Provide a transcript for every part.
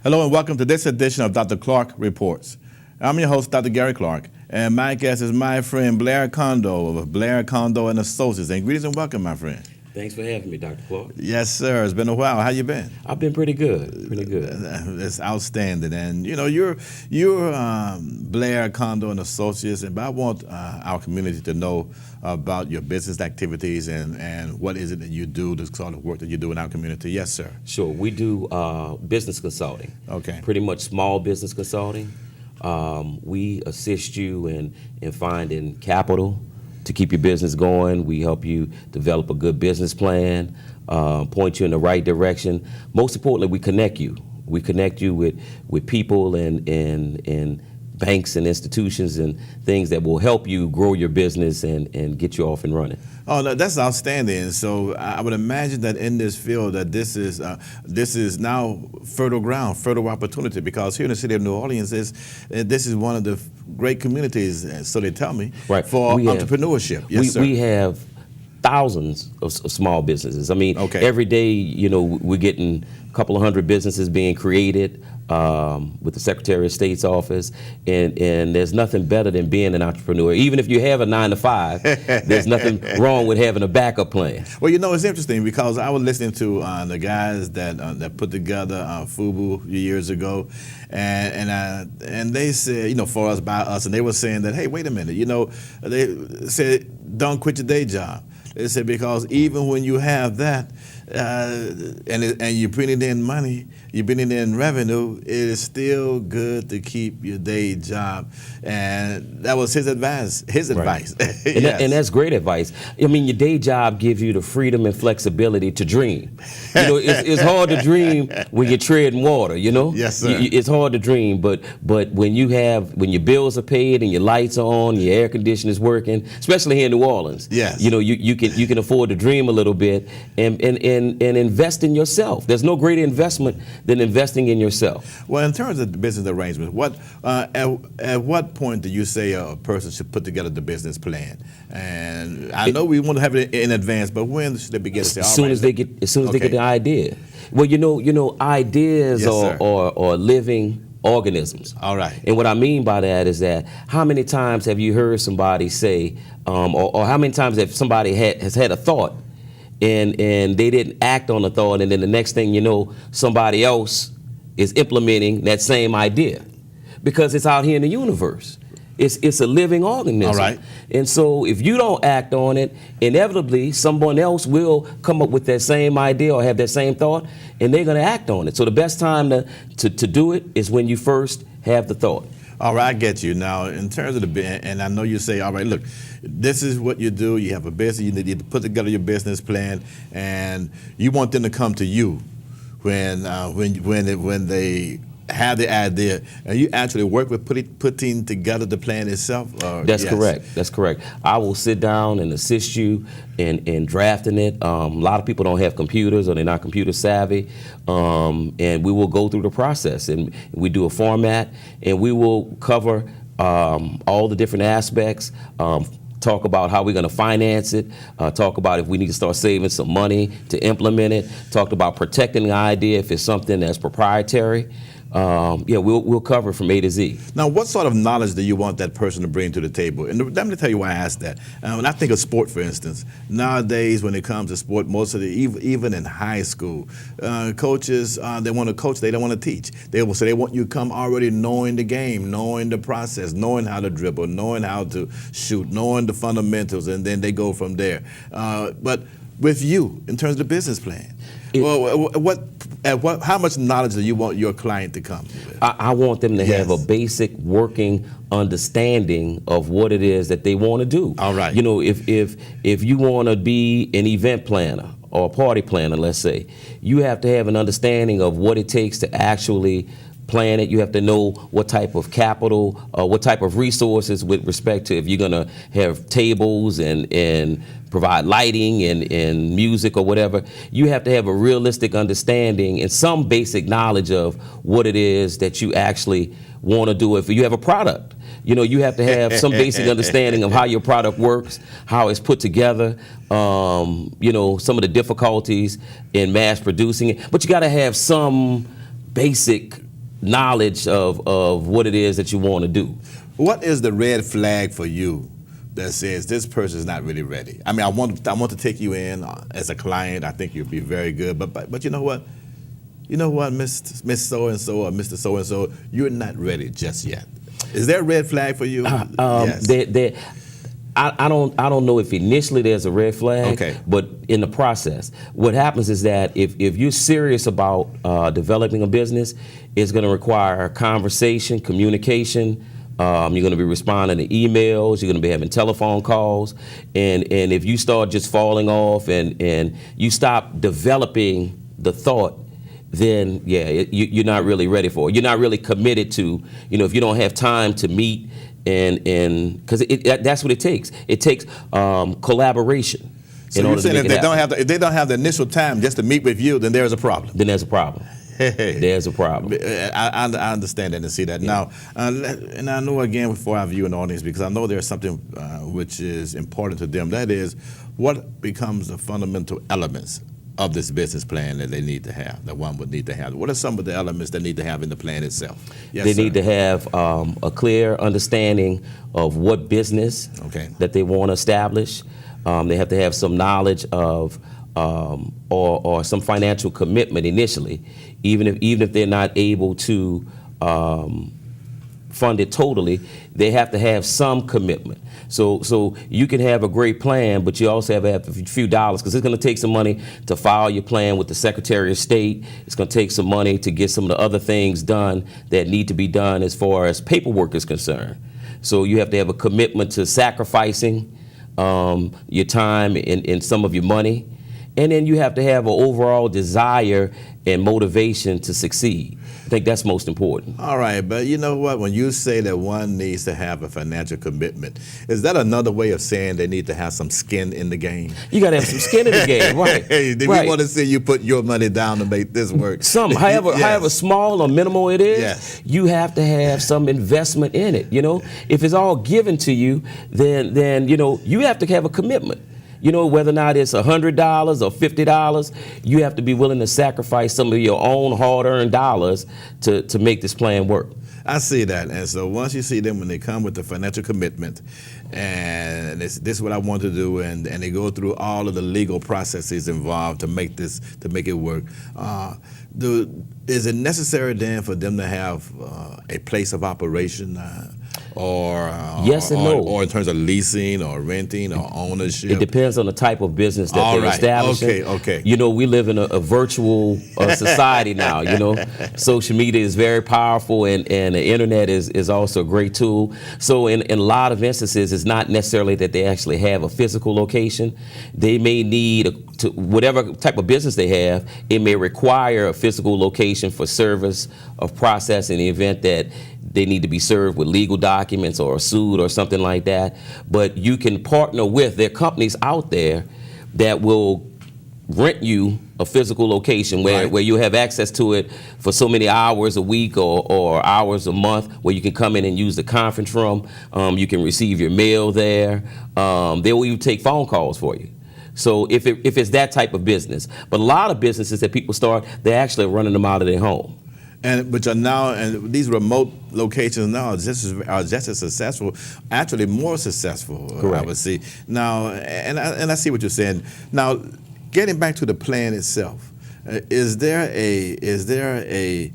Hello and welcome to this edition of Dr. Clark Reports. I'm your host, Dr. Gary Clark, and my guest is my friend Blair Condoll of Blair Condoll and Associates. And greetings and welcome, my friend. Thanks for having me, Dr. Clark. Yes, sir. It's been a while. How you been? I've been pretty good. Pretty good. It's outstanding. And you know, you're Blair Condoll and Associates, but I want our community to know about your business activities and what is it that you do, the sort of work that you do in our community. Yes, sir. Sure. We do business consulting. Okay. Pretty much small business consulting. We assist you in finding capital to keep your business going. We help you develop a good business plan, point you in the right direction. Most importantly, we connect you. We connect you with people and banks and institutions and things that will help you grow your business and get you off and running. Oh, no, that's outstanding. So I would imagine that in this field that this is now fertile ground, fertile opportunity, because here in the city of New Orleans, this is one of the great communities, so they tell me, right, for entrepreneurship. Yes, sir. We have thousands of small businesses. I mean, okay, every day, you know, we're getting a couple of hundred businesses being created with the Secretary of State's office, and there's nothing better than being an entrepreneur. Even if you have a 9-to-5, there's nothing wrong with having a backup plan. Well, you know, it's interesting because I was listening to the guys that put together FUBU years ago, and they said, you know, for us, by us, and they were saying that, hey, wait a minute, you know, they said, don't quit your day job. They said, because even when you have that, and you're bringing in money, you're bringing in revenue, it is still good to keep your day job. And that was his advice. Right. Yes. And that's great advice. I mean, your day job gives you the freedom and flexibility to dream. You know, it's hard to dream when you're treading water, you know? Yes, sir. It's hard to dream, but when your bills are paid and your lights are on, your air conditioner is working, especially here in New Orleans. Yes. You know, you can afford to dream a little bit and invest in yourself. There's no greater investment than investing in yourself. Well, in terms of the business arrangement, at what point do you say a person should put together the business plan? And I know we want to have it in advance, but when should they begin to say, as soon as they get the idea. Well, you know, ideas Yes, are living organisms. All right. And what I mean by that is that how many times have you heard somebody say, or how many times have somebody has had a thought and they didn't act on the thought, and then the next thing you know, somebody else is implementing that same idea because it's out here in the universe. It's a living organism. All right. And so if you don't act on it, inevitably someone else will come up with that same idea or have that same thought, and they're going to act on it. So the best time to do it is when you first have the thought. All right, I get you. Now, in terms of and I know you say, all right, look, this is what you do. You have a business. You need to put together your business plan, and you want them to come to you when they have the idea, and you actually work with putting together the plan itself? That's correct. That's correct. I will sit down and assist you in drafting it. A lot of people don't have computers or they're not computer savvy, and we will go through the process, and we do a format, and we will cover all the different aspects. Talk about how we're going to finance it, talk about if we need to start saving some money to implement it, talk about protecting the idea if it's something that's proprietary. We'll cover from A to Z. Now, what sort of knowledge do you want that person to bring to the table? And let me tell you why I asked that. When I think of sport, for instance, nowadays when it comes to sport, most of even in high school, coaches, they want to coach, they don't want to teach. They want you to come already knowing the game, knowing the process, knowing how to dribble, knowing how to shoot, knowing the fundamentals, and then they go from there. But with you, in terms of the business plan, how much knowledge do you want your client to come with? I want them to have a basic working understanding of what it is that they want to do. All right. You know, if you want to be an event planner or a party planner, let's say, you have to have an understanding of what it takes to actually plan it. You have to know what type of capital, what type of resources with respect to if you're going to have tables and provide lighting and music or whatever. You have to have a realistic understanding and some basic knowledge of what it is that you actually want to do. If you have a product, you know, you have to have some basic understanding of how your product works, how it's put together, you know, some of the difficulties in mass producing it. But you got to have some basic knowledge of what it is that you want to do. What is the red flag for you that says this person is not really ready? I mean, I want to take you in as a client. I think you'd be very good, but you know what? You know what, Miss So and So or Mr. So and So, you're not ready just yet. Is there a red flag for you? Yes. I don't know if initially there's a red flag, okay, but in the process, what happens is that if you're serious about developing a business, it's going to require conversation, communication. You're going to be responding to emails. You're going to be having telephone calls, and if you start just falling off and you stop developing the thought, then you're not really ready for it. You're not really committed to, if you don't have time to meet, and because that's what it takes. It takes collaboration. So you're saying if they don't have the initial time just to meet with you, then there's a problem. Then there's a problem. There's a problem. I understand that and see that. Yeah. Now, and I know again before I view an audience, because I know there's something which is important to them. That is, what becomes the fundamental elements of this business plan that they need to have, that one would need to have? What are some of the elements they need to have in the plan itself? Yes, they sir. need to have a clear understanding of what business that they want to establish. They have to have some knowledge of or some financial commitment initially, even if they're not able to fund it totally. They have to have some commitment. So you can have a great plan, but you also have to have a few dollars, because it's going to take some money to file your plan with the Secretary of State. It's going to take some money to get some of the other things done that need to be done as far as paperwork is concerned. So you have to have a commitment to sacrificing your time and some of your money. And then you have to have an overall desire and motivation to succeed. I think that's most important. All right, but you know what? When you say that one needs to have a financial commitment, is that another way of saying they need to have some skin in the game? You got to have some skin in the game, right? Hey, we want to see you put your money down to make this work. However small or minimal it is, you have to have some investment in it. If it's all given to you, then you have to have a commitment. Whether or not it's $100 or $50, you have to be willing to sacrifice some of your own hard-earned dollars to make this plan work. I see that. And so once you see them, when they come with the financial commitment, and this is what I want to do, and they go through all of the legal processes involved to make it work, is it necessary then for them to have a place of operation? Yes and no. Or in terms of leasing or renting or ownership? It depends on the type of business that they're establishing. Okay. We live in a virtual society now. Social media is very powerful, and the internet is also a great tool. So in a lot of instances, it's not necessarily that they actually have a physical location. They may need whatever type of business they have, it may require a physical location for service of process in the event that they need to be served with legal documents or sued or something like that. But you can partner with, there are companies out there that will rent you a physical location where you have access to it for so many hours a week or hours a month, where you can come in and use the conference room. You can receive your mail there. They will even take phone calls for you. So if it's that type of business. But a lot of businesses that people start, they're actually running them out of their home. But you're now, and these remote locations now are just as successful, actually more successful. Correct. I would see. Now, and I see what you're saying. Now, getting back to the plan itself, is there a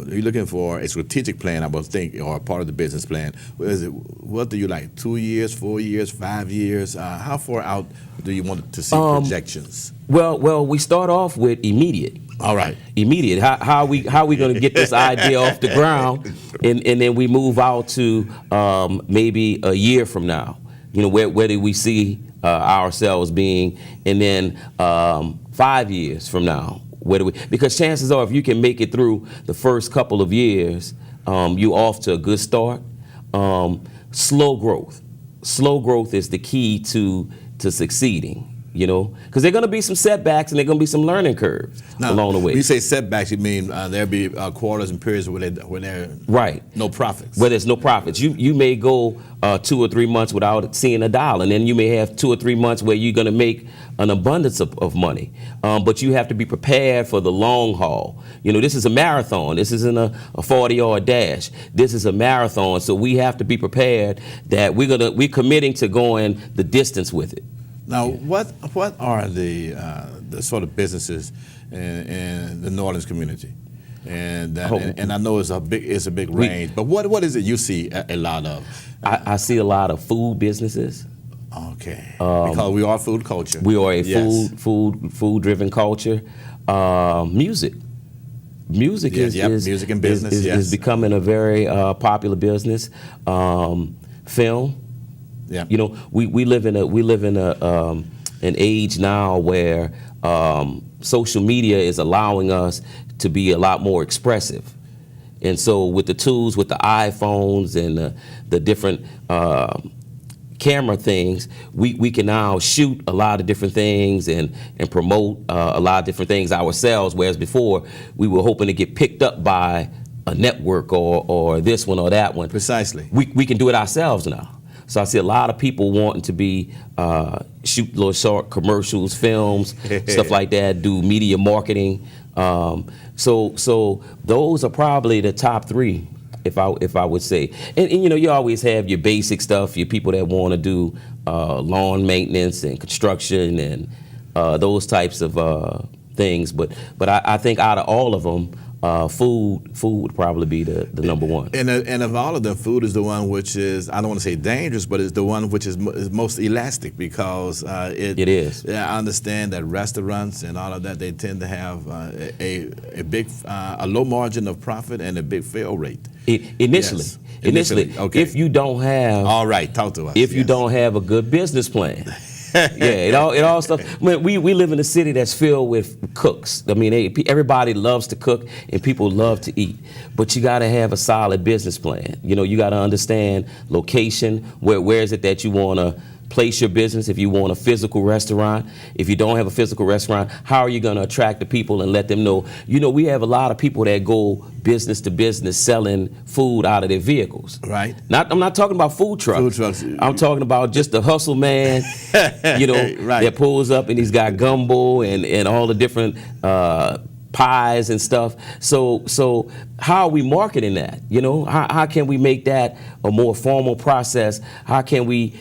you're looking for a strategic plan, I would think, or a part of the business plan? What do you like? 2 years, 4 years, 5 years? How far out do you want to see projections? Well, we start off with immediate. All right. Immediate. How we going to get this idea off the ground, and then we move out to maybe a year from now. Where do we see ourselves being, and then 5 years from now, where do we? Because chances are, if you can make it through the first couple of years, you off to a good start. Slow growth. Slow growth is the key to succeeding. You know, because there are going to be some setbacks and there are going to be some learning curves along the way. When you say setbacks, you mean there'll be quarters and periods where there right, no profits. Where there's no profits. You may go 2 or 3 months without seeing a dollar, and then you may have 2 or 3 months where you're going to make an abundance of money. But you have to be prepared for the long haul. You know, this is a marathon. This isn't a 40-yard dash. This is a marathon. So we have to be prepared that we're committing to going the distance with it. Now, what are the sort of businesses in the New Orleans community? And I know it's a big range, but what is it you see a lot of? I see a lot of food businesses. Okay, because we are food culture. We are a food driven culture. Music music and business is becoming a very popular business. Film. Yeah. You know, we live in an age now where social media is allowing us to be a lot more expressive. And so with the tools, with the iPhones and the different camera things, we can now shoot a lot of different things and promote a lot of different things ourselves, whereas before we were hoping to get picked up by a network or this one or that one. Precisely. We can do it ourselves now. So I see a lot of people wanting to be shoot little short commercials, films, stuff like that, do media marketing. So those are probably the top 3, if I would say. And you know, you always have your basic stuff, your people that want to do lawn maintenance and construction and those types of things. But I think out of all of them, food would probably be the number one. And of all of them, food is the one which is, I don't want to say dangerous, but it's the one which is most elastic because it is. Yeah, I understand that restaurants and all of that, they tend to have a low margin of profit and a big fail rate. Initially. Okay. If you don't have, all right, talk to us. If you don't have a good business plan. It all stuff. I mean, we live in a city that's filled with cooks. I mean, everybody loves to cook and people love to eat, but you got to have a solid business plan. You know, you got to understand location. Where is it that you want to place your business? If you want a physical restaurant, if you don't have a physical restaurant, how are you going to attract the people and let them know? You know, we have a lot of people that go business to business selling food out of their vehicles. Right. I'm not talking about food trucks. Food trucks. I'm talking about just the hustle man, you know, right, that pulls up and he's got gumbo and all the different pies and stuff. So how are we marketing that? You know, how can we make that a more formal process? How can we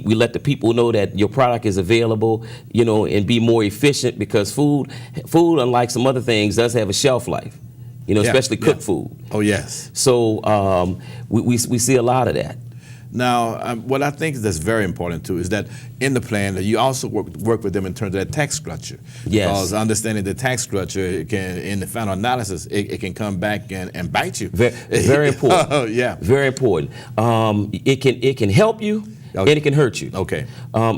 let the people know that your product is available, you know, and be more efficient, because food, unlike some other things, does have a shelf life, you know, especially cooked food. Oh, yes. So we see a lot of that. Now, what I think that's very important too is that in the plan that you also work with them in terms of that tax structure. Yes. Because understanding the tax structure can, in the final analysis, it can come back and bite you. Very important. Oh, yeah. Very important. It can help you. Okay. And it can hurt you. Okay.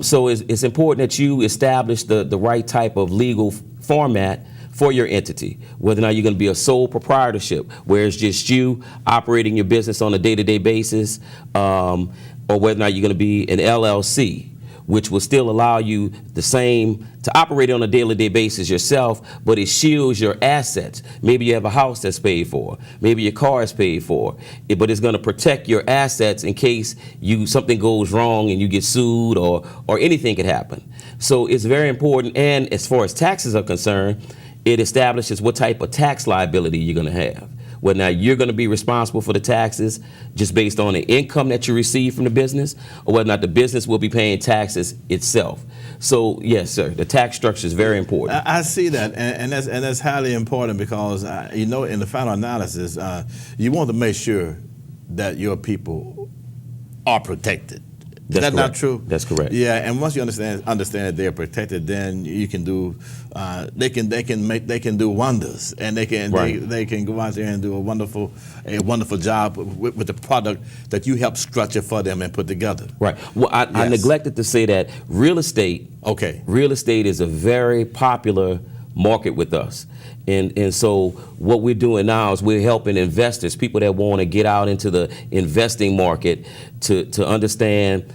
So it's important that you establish the right type of legal format for your entity, whether or not you're going to be a sole proprietorship, where it's just you operating your business on a day-to-day basis, or whether or not you're going to be an LLC, which will still allow you the same to operate on a day-to-day basis yourself, but it shields your assets. Maybe you have a house that's paid for, maybe your car is paid for, but it's going to protect your assets in case something goes wrong and you get sued or anything could happen. So it's very important, and as far as taxes are concerned, it establishes what type of tax liability you're going to have. Whether now you're going to be responsible for the taxes just based on the income that you receive from the business, or whether or not the business will be paying taxes itself. So yes, sir, the tax structure is very important. I see that, and that's highly important because you know, in the final analysis, you want to make sure that your people are protected. Is that not true? That's correct. Yeah, and once you understand that they're protected, then you can do they can do wonders, and they can go out there and do a wonderful job with the product that you help structure for them and put together. Right. Well, I neglected to say that real estate. Okay. Real estate is a very popular market with us. And so what we're doing now is we're helping investors, people that want to get out into the investing market, to understand